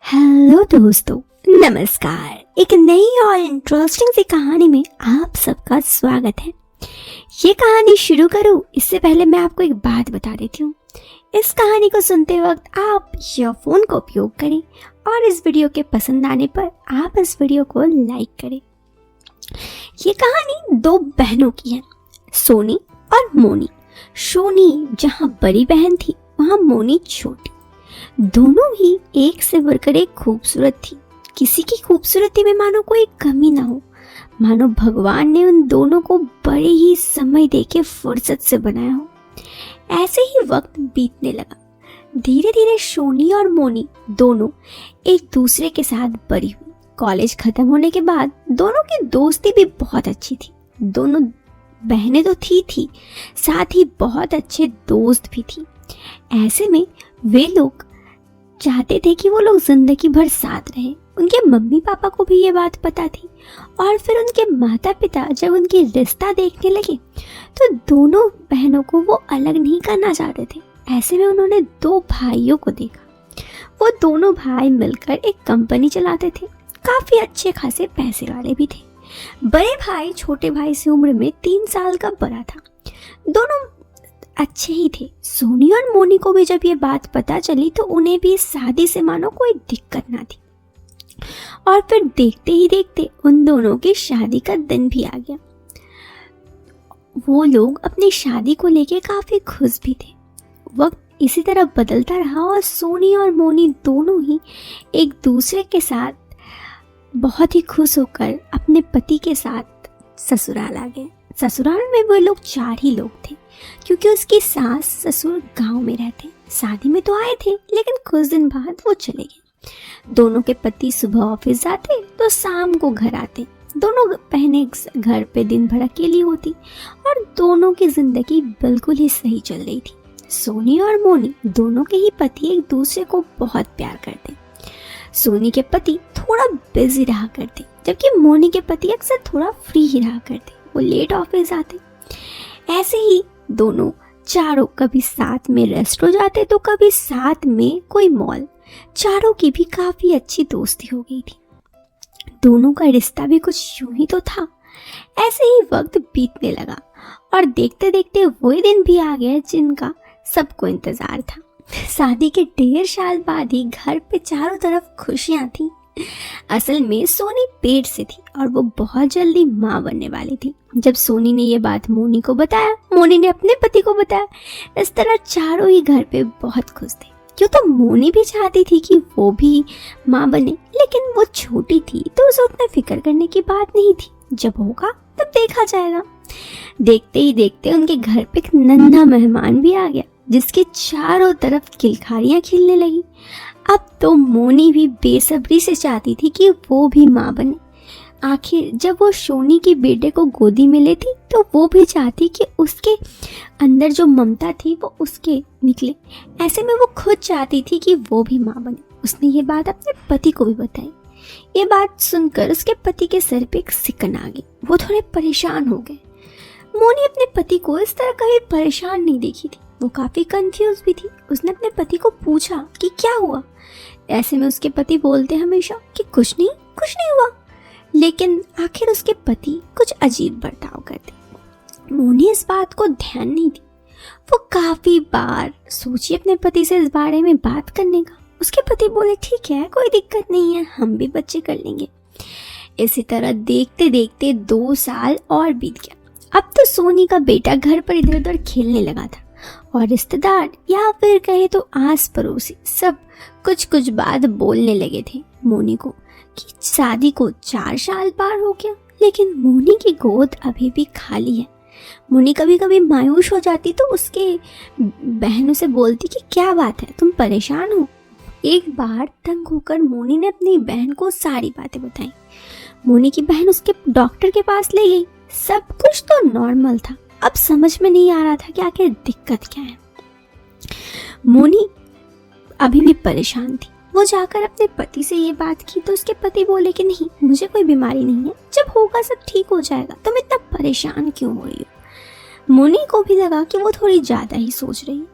Hello दोस्तों, नमस्कार। एक नई और इंटरेस्टिंग सी कहानी में आप सबका स्वागत है। ये कहानी शुरू करूं इससे पहले मैं आपको एक बात बता देती हूँ। इस कहानी को सुनते वक्त आप ईयरफोन का उपयोग करें और इस वीडियो के पसंद आने पर आप इस वीडियो को लाइक करें। ये कहानी दो बहनों की है, सोनी और मोनी। सोनी जहाँ बड़ी बहन थी वहाँ मोनी छोटी। दोनों ही एक से बढ़कर एक खूबसूरत थी। किसी की खूबसूरती में मानो कोई कमी ना हो, मानो भगवान ने उन दोनों को बड़े ही समय देके फुर्सत से बनाया हो। ऐसे ही वक्त बीतने लगा। धीरे धीरे सोनी और मोनी दोनों एक दूसरे के साथ बड़ी हुई। कॉलेज खत्म होने के बाद दोनों की दोस्ती भी बहुत अच्छी थी। दोनों बहनें तो थी साथ ही बहुत अच्छे दोस्त भी थी। ऐसे में वे लोग चाहते थे कि वो लोग जिंदगी भर साथ रहे। उनके मम्मी पापा को भी ये बात पता थी और फिर उनके माता पिता जब उनकी रिश्ता देखने लगे तो दोनों बहनों को वो अलग नहीं करना चाहते थे। ऐसे में उन्होंने दो भाइयों को देखा। वो दोनों भाई मिलकर एक कंपनी चलाते थे। काफी अच्छे खासे पैसे वाले भी थे। बड़े भाई छोटे भाई से उम्र में 3 साल का बड़ा था। दोनों अच्छे ही थे। सोनी और मोनी को भी जब ये बात पता चली तो उन्हें भी शादी से मानो कोई दिक्कत ना थी। और फिर देखते ही देखते उन दोनों की शादी का दिन भी आ गया। वो लोग अपनी शादी को लेके काफी खुश भी थे। वक्त इसी तरह बदलता रहा और सोनी और मोनी दोनों ही एक दूसरे के साथ बहुत ही खुश होकर अपने पति के साथ ससुराल आ गए। ससुराल में वो लोग 4 ही लोग थे क्योंकि उसकी सास ससुर गांव में रहते। शादी में तो आए थे लेकिन कुछ दिन बाद वो चले गए। दोनों के पति सुबह ऑफिस जाते तो शाम को घर आते। दोनों बहनें घर पे दिन भर अकेली होती और दोनों की जिंदगी बिल्कुल ही सही चल रही थी। सोनी और मोनी दोनों के ही पति एक दूसरे को बहुत प्यार करते। सोनी के पति थोड़ा बिजी रहा करते जबकि मोनी के पति अक्सर थोड़ा फ्री ही रहा करते। वो लेट ऑफिस आते। ऐसे ही दोनों चारों कभी साथ में रेस्टोरेंट जाते तो कभी साथ में कोई मॉल। चारों की भी काफी अच्छी दोस्ती हो गई थी। दोनों का रिश्ता भी कुछ यूं ही तो था। ऐसे ही वक्त बीतने लगा और देखते देखते वही दिन भी आ गए जिनका सबको इंतजार था। शादी के 1.5 साल बाद ही घर पे चारों तरफ खुशियां थी। असल में सोनी पेट से थी और वो बहुत जल्दी माँ बनने वाली थी। जब सोनी ने ये बात मोनी को बताया, मोनी ने अपने पति को बताया। इस तरह चारों ही घर पे बहुत खुश थे। क्यों तो मोनी भी चाहती थी कि वो भी माँ बने, लेकिन वो छोटी थी तो उसे उतना फिक्र करने की बात नहीं थी। जब होगा तब देखा जाएगा। देखते ही देखते उनके घर पे एक नन्हा मेहमान भी आ गया जिसके चारों तरफ किलकारियां खिलने लगी। अब तो मोनी भी बेसब्री से चाहती थी कि वो भी माँ बने। आखिर जब वो सोनी के बेटे को गोदी में लेती तो वो भी चाहती कि उसके अंदर जो ममता थी वो उसके निकले। ऐसे में वो खुद चाहती थी कि वो भी माँ बने। उसने ये बात अपने पति को भी बताई। ये बात सुनकर उसके पति के सर पे एक सिकन आ गई। वो थोड़े परेशान हो गए। मोनी अपने पति को इस तरह कभी परेशान नहीं देखी थी। वो काफी कंफ्यूज भी थी। उसने अपने पति को पूछा कि क्या हुआ। ऐसे में उसके पति बोलते हमेशा कि कुछ नहीं हुआ। लेकिन आखिर उसके पति कुछ अजीब बर्ताव करते। मोनी इस बात को ध्यान नहीं दी। वो काफी बार सोची अपने पति से इस बारे में बात करने का। उसके पति बोले ठीक है, कोई दिक्कत नहीं है, हम भी बच्चे कर लेंगे। इसी तरह देखते देखते 2 साल और बीत गया। अब तो सोनी का बेटा घर पर इधर उधर खेलने लगा था और रिश्तेदार या फिर कहे तो आस पड़ोसी सब कुछ बात बोलने लगे थे मोनी को कि शादी को 4 साल पार हो गया लेकिन मोनी की गोद अभी भी खाली है। मोनी कभी कभी मायूस हो जाती तो उसके बहनों से बोलती कि क्या बात है, तुम परेशान हो। एक बार तंग होकर मोनी ने अपनी बहन को सारी बातें बताई। मोनी की बहन उसके डॉक्टर के पास ले गई। सब कुछ तो नॉर्मल था। अब समझ में नहीं आ रहा था कि आखिर दिक्कत क्या है। मोनी अभी भी परेशान थी। वो जाकर अपने पति से ये बात की तो उसके पति बोले कि नहीं, मुझे कोई बीमारी नहीं है, जब होगा सब ठीक हो जाएगा, तुम इतना परेशान क्यों हो रही हो। मोनी को भी लगा कि वो थोड़ी ज्यादा ही सोच रही है।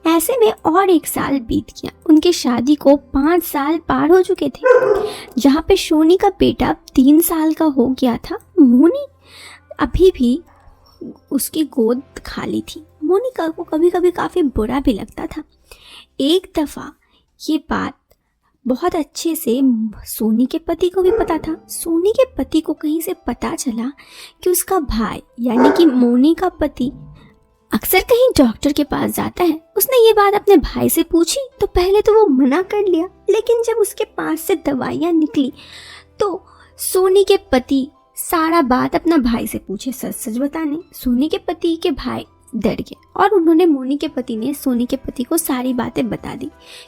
ऐसे में और 1 साल बीत गया। उनकी शादी को 5 साल पार हो चुके थे। जहाँ पे सोनी का बेटा 3 साल का हो गया था, मोनी अभी भी उसकी गोद खाली थी। मोनिका को कभी कभी काफ़ी बुरा भी लगता था। एक दफ़ा ये बात बहुत अच्छे से सोनी के पति को भी पता था। सोनी के पति को कहीं से पता चला कि उसका भाई यानी कि मोनी का पति अक्सर कहीं डॉक्टर के पास जाता है। उसने ये बात अपने भाई से पूछी तो पहले तो वो मना कर लिया, लेकिन जब उसके पास से दवाइयाँ निकली तो सोनी के पति सारा बात अपना भाई से पूछे। सच सच बताने सोनी के पति के भाई डर गए और उन्होंने मोनी के पति ने सोनी के पति को सारी बातें बता दी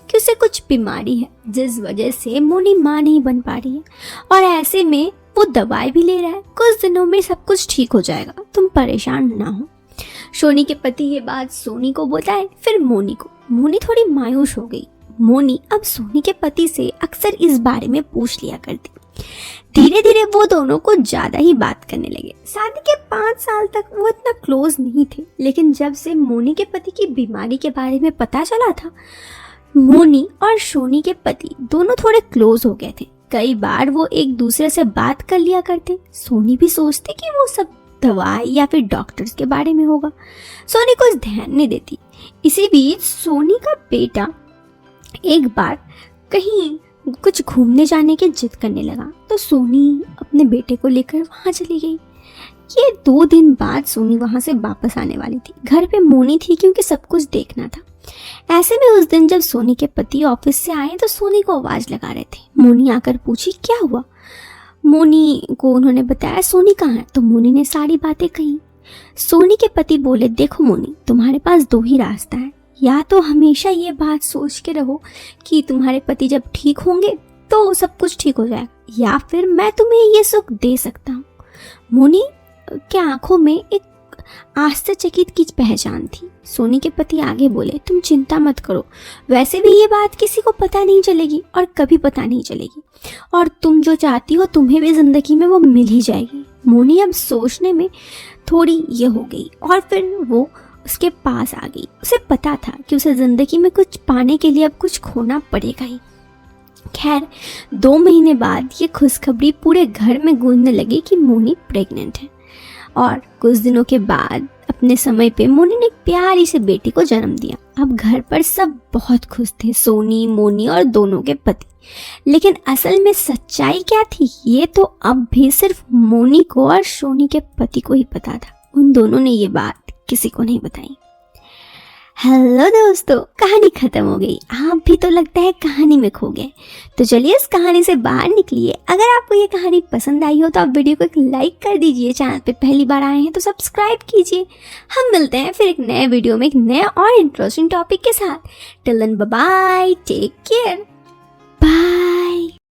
कि उसे कुछ बीमारी है जिस वजह से मोनी मां नहीं बन पा रही है और ऐसे में वो दवाई भी ले रहा है, कुछ दिनों में सब कुछ ठीक हो जाएगा, तुम परेशान ना हो। सोनी के पति ये बात सोनी को बताए, फिर मोनी को। मोनी थोड़ी मायूस हो गई। मोनी अब सोनी के पति से अक्सर इस बारे में पूछ लिया करती। धीरे धीरे वो दोनों को ज्यादा ही बात करने लगे। शादी के 5 साल तक वो इतना क्लोज नहीं थे, लेकिन जब से मोनी के पति की बीमारी के बारे में पता चला था, मोनी और सोनी के पति दोनों थोड़े क्लोज हो गए थे। कई बार वो एक दूसरे से बात कर लिया करते। सोनी भी सोचती कि वो सब दवाई या फिर डॉक्टर्स के बारे में होगा। सोनी कुछ ध्यान नहीं देती। इसी बीच सोनी का बेटा एक बार कहीं कुछ घूमने जाने की जिद करने लगा तो सोनी अपने बेटे को लेकर वहां चली गई। ये 2 दिन बाद सोनी वहां से वापस आने वाली थी। घर पे मोनी थी क्योंकि सब कुछ देखना था। ऐसे में उस दिन जब सोनी के पति ऑफिस से आए तो सोनी को आवाज लगा रहे थे। मोनी आकर पूछी क्या हुआ। मोनी को उन्होंने बताया सोनी कहाँ है, तो मोनी ने सारी बातें कही। सोनी के पति बोले देखो मोनी, तुम्हारे पास 2 ही रास्ता है, या तो हमेशा ये बात सोच के रहो कि तुम्हारे पति जब ठीक होंगे तो सब कुछ ठीक हो जाएगा, या फिर मैं तुम्हें ये सुख दे सकता हूँ। मोनी के आंखों में एक आश्चर्यचकित की पहचान थी। सोनी के पति आगे बोले तुम चिंता मत करो, वैसे भी ये बात किसी को पता नहीं चलेगी और कभी पता नहीं चलेगी, और तुम जो चाहती हो तुम्हें भी जिंदगी में वो मिल ही जाएगी। मोनी अब सोचने में थोड़ी ये हो गई और फिर वो उसके पास आ गई। उसे पता था कि उसे जिंदगी में कुछ पाने के लिए अब कुछ खोना पड़ेगा ही। खैर 2 महीने बाद ये खुशखबरी पूरे घर में गूंजने लगी कि मोनी प्रेग्नेंट है, और कुछ दिनों के बाद अपने समय पे मोनी ने एक प्यारी से बेटी को जन्म दिया। अब घर पर सब बहुत खुश थे, सोनी, मोनी और दोनों के पति। लेकिन असल में सच्चाई क्या थी ये तो अब भी सिर्फ मोनी को और सोनी के पति को ही पता था। उन दोनों ने ये बात किसी को नहीं बताई। हेलो दोस्तों, कहानी खत्म हो गई। आप भी तो लगता है कहानी में खो गए। तो चलिए इस कहानी से बाहर निकलिए। अगर आपको ये कहानी पसंद आई हो तो आप वीडियो को एक लाइक कर दीजिए। चैनल पे पहली बार आए हैं तो सब्सक्राइब कीजिए। हम मिलते हैं फिर एक नए वीडियो में एक नया और इंटरेस्टिंग टॉपिक के साथ। Till then bye bye, take care.